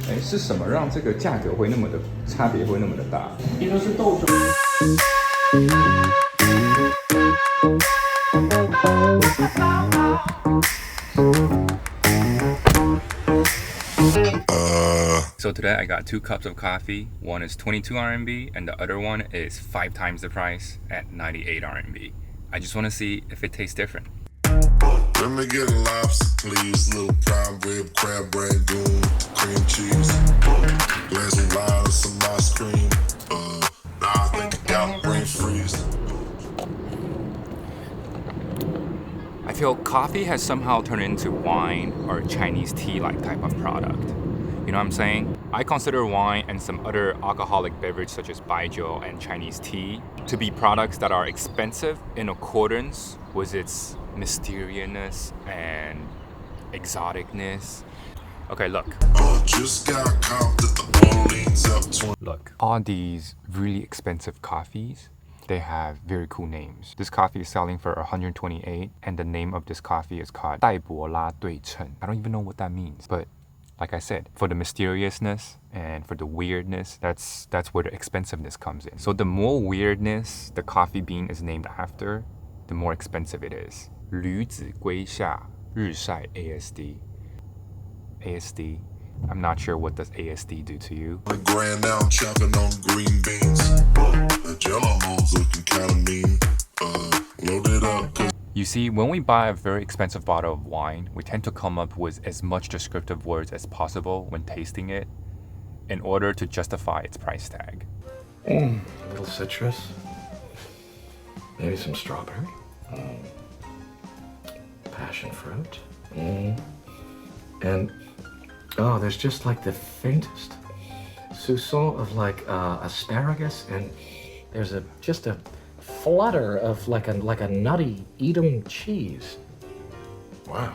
哎，是什么让这个价格会那么的差别会那么的大？这都是豆种。So today I got 2 cups of coffee. One is 22 RMB and the other one is 5 times the price at 98 RMB. I just want to see if it tastes different. Let me get a lobster, please. Little prime rib, crab rangoon, cream cheese. Glass of wine and some ice cream. Now I think I got brain freeze. I feel coffee has somehow turned into wine or Chinese tea-like type of product. You know what I'm saying? I consider wine and some other alcoholic beverage such as baijiu and Chinese tea to be products that are expensive in accordance with its mysteriousness and exoticness. Okay, look. Just got caught that the one leads up to. Look, all these really expensive coffees, they have very cool names. This coffee is selling for 128 and the name of this coffee is called 戴博拉对称. I don't even know what that means, but like I said, for the mysteriousness and for the weirdness, that's where the expensiveness comes in. So the more weirdness the coffee bean is named after, the more expensive it is. 吕子归下日晒 ASD. ASD. I'm not sure what does ASD do to you. The grand now I'm chopping on green beans. The jello mold's looking kinda mean. Load it up. You see, when we buy a very expensive bottle of wine, we tend to come up with as much descriptive words as possible when tasting it in order to justify its price tag. A little citrus. Maybe some strawberry. Passion fruit. And oh, there's just like the faintest soupçon of like asparagus, and there's just a flutter of like a nutty Edam cheese. Wow.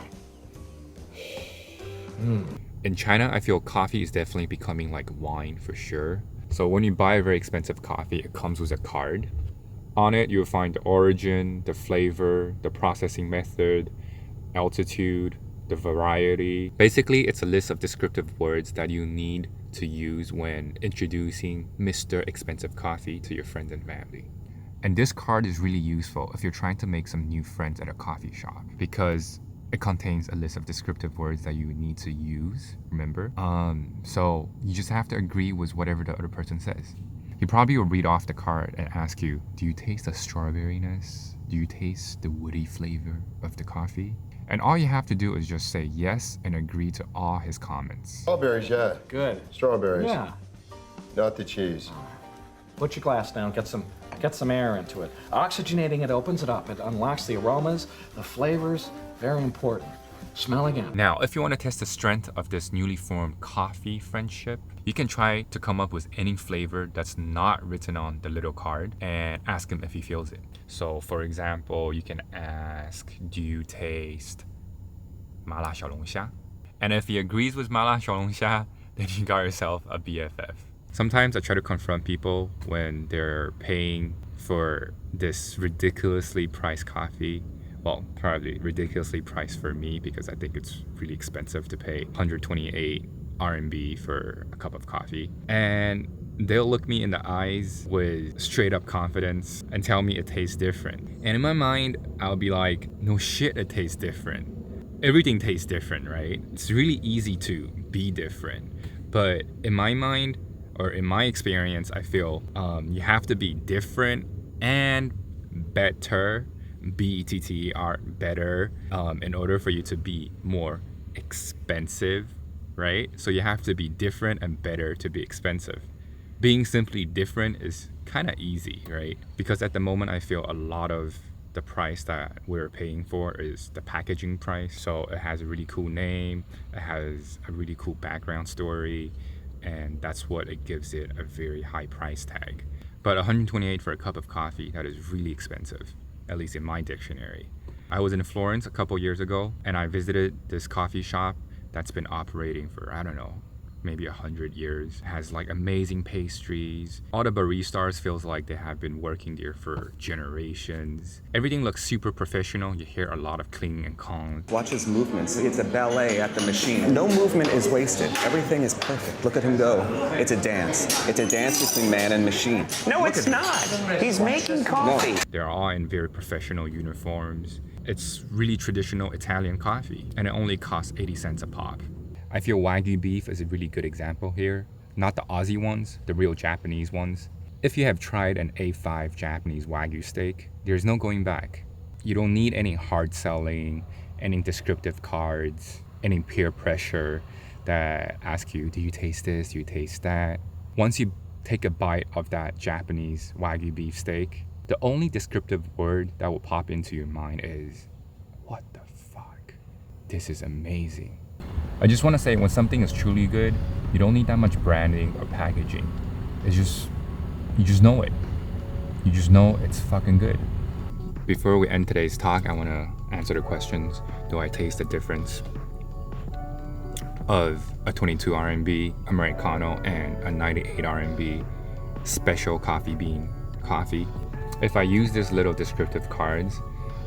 In China, I feel coffee is definitely becoming like wine for sure. So when you buy a very expensive coffee, it comes with a card. On it, you'll find the origin, the flavor, the processing method, altitude, the variety. Basically, it's a list of descriptive words that you need to use when introducing Mr. Expensive Coffee to your friends and family. And this card is really useful if you're trying to make some new friends at a coffee shop because it contains a list of descriptive words that you need to use, remember? So you just have to agree with whatever the other person says. He probably will read off the card and ask you, do you taste the strawberryness? Do you taste the woody flavor of the coffee? And all you have to do is just say yes and agree to all his comments. Strawberries, yeah. Good. Strawberries. Yeah. Not the cheese. Put your glass down. Get some air into it. Oxygenating it opens it up. It unlocks the aromas, the flavors. Very important. Smell again. Now, if you want to test the strength of this newly formed coffee friendship, you can try to come up with any flavor that's not written on the little card and ask him if he feels it. So, for example, you can ask, do you taste 麻辣小龙虾? And if he agrees with 麻辣小龙虾, then you got yourself a BFF. Sometimes I try to confront people when they're paying for this ridiculously priced coffee. Well, probably ridiculously priced for me because I think it's really expensive to pay 128 RMB for a cup of coffee. And they'll look me in the eyes with straight up confidence and tell me it tastes different. And in my mind, I'll be like, no shit, it tastes different. Everything tastes different, right? It's really easy to be different. But in my mind, or in my experience, I feel you have to be different and better. BETTER, better, in order for you to be more expensive, right? So you have to be different and better to be expensive. Being simply different is kind of easy, right? Because at the moment, I feel a lot of the price that we're paying for is the packaging price. So it has a really cool name, it has a really cool background story, and that's what it gives it a very high price tag. But 128 for a cup of coffee, that is really expensive. At least in my dictionary. I was in Florence a couple years ago and I visited this coffee shop that's been operating for, I don't know, maybe 100 years. It has like amazing pastries. All the baristas feels like they have been working there for generations. Everything looks super professional. You hear a lot of cling and cong. Watch his movements. It's a ballet at the machine. No movement is wasted. Everything is perfect. Look at him go. It's a dance. It's a dance between man and machine. No, it's not. He's making coffee. They're all in very professional uniforms. It's really traditional Italian coffee, and it only costs 80 cents a pop. I feel Wagyu beef is a really good example here. Not the Aussie ones, the real Japanese ones. If you have tried an A5 Japanese Wagyu steak, there's no going back. You don't need any hard selling, any descriptive cards, any peer pressure that ask you, do you taste this, do you taste that? Once you take a bite of that Japanese Wagyu beef steak, the only descriptive word that will pop into your mind is, what the fuck? This is amazing. I just want to say, when something is truly good, you don't need that much branding or packaging. It's just, you just know it. You just know it's fucking good. Before we end today's talk, I want to answer the questions. Do I taste the difference of a 22 RMB Americano and a 98 RMB special coffee bean coffee? If I use this little descriptive cards,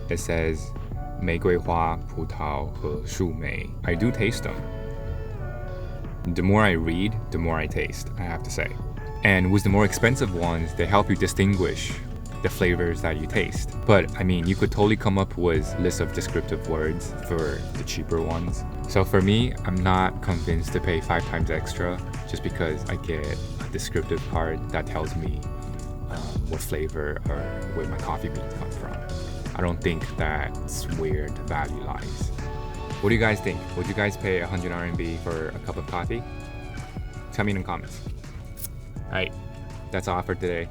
it says 玫瑰花、葡萄和树莓. I do taste them. The more I read, the more I taste, I have to say. And with the more expensive ones, they help you distinguish the flavors that you taste. But I mean, you could totally come up with lists of descriptive words for the cheaper ones. So for me, I'm not convinced to pay 5 times extra just because I get a descriptive card that tells me what flavor or where my coffee beans come from. I don't think that's where the value lies. What do you guys think? Would you guys pay 100 RMB for a cup of coffee? Tell me in the comments. Alright, that's all for today.